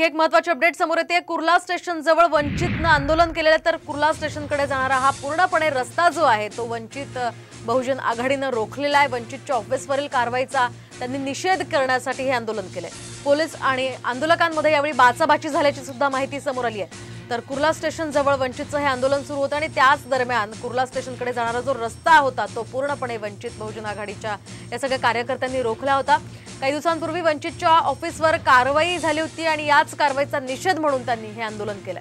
एक महत्त्वाची अपडेट समोर येते। कुर्ला स्टेशन जवळ वंचितनं आंदोलन केलेलं, तर कुर्ला स्टेशनकडे जाणारा हा पूर्णपणे रस्ता जो आहे तो वंचित बहुजन आघाडीनं रोखलेला आहे। वंचितच्या ऑफिसवरील कारवाईचा त्यांनी निषेध करण्यासाठी हे आंदोलन केले। पोलीस आणि आंदोलकांमध्ये यावेळी बाचाबाची झाल्याची सुद्धा माहिती समोर आली आहे। तर कुर्ला स्टेशन जवळ वंचितचं हे आंदोलन सुरू होतं आणि त्याच दरम्यान कुर्ला स्टेशनकडे जाणारा जो रस्ता होता तो पूर्णपणे वंचित बहुजन आघाडीच्या या सगळ्या कार्यकर्त्यांनी रोखला होता। काही दिवसांपूर्वी वंचितच्या ऑफिसवर कारवाई झाली होती आणि याच कारवाईचा निषेध म्हणून त्यांनी हे आंदोलन केलं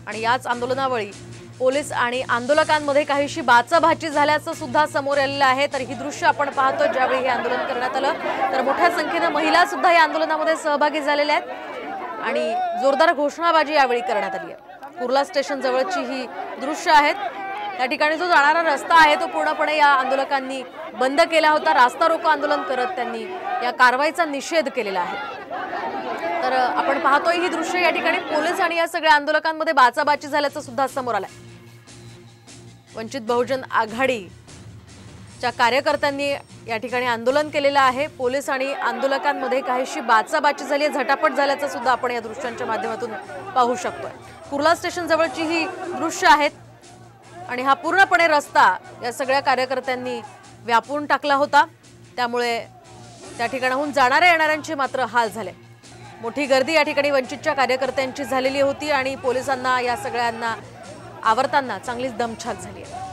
आणि याच आंदोलनावेळी पोलीस आणि आंदोलकांमध्ये काहीशी बाचाबाची झाल्याचं सुद्धा समोर आलेलं आहे। तर ही दृश्य आपण पाहतो। ज्यावेळी हे आंदोलन करण्यात आलं तर मोठ्या संख्येने महिला सुद्धा या आंदोलनामध्ये सहभागी झालेल्या आहेत आणि जोरदार घोषणाबाजी यावेळी करण्यात आली आहे। कुर्ला स्टेशन जवळची ही दृश्य आहेत। या ठिकाणी जो जाणारा रस्ता आहे तो पूर्णपणे या आंदोलकांनी बंद केला होता। रास्ता रोको आंदोलन करत त्यांनी या कारवाईचा निषेध केलेला आहे। तर आपण पाहतोय ही दृश्य। या ठिकाणी पोलीस आणि या सगळ्या आंदोलकांमध्ये बाचाबाची झाल्याचं सुद्धा समोर आलंय। वंचित बहुजन आघाडीच्या कार्यकर्त्यांनी या ठिकाणी आंदोलन केलेलं आहे। पोलीस आणि आंदोलकांमध्ये काहीशी बाचाबाची झाली आहे, झटापट झाल्याचं सुद्धा आपण या दृश्यांच्या माध्यमातून पाहू शकतोय। कुर्ला स्टेशन जवळची ही दृश्य आहेत आणि हा पूर्णपणे रस्ता या सगळ्या कार्यकर्त्यांनी व्यापून टाकला होता। त्यामुळे त्या ठिकाणाहून जाणाऱ्या येणाऱ्यांचे मात्र हाल झाले। मोठी गर्दी या ठिकाणी वंचितच्या कार्यकर्त्यांची झालेली होती आणि पोलिसांना या सगळ्यांना आवरताना चांगलीच दमछाक झाली आहे।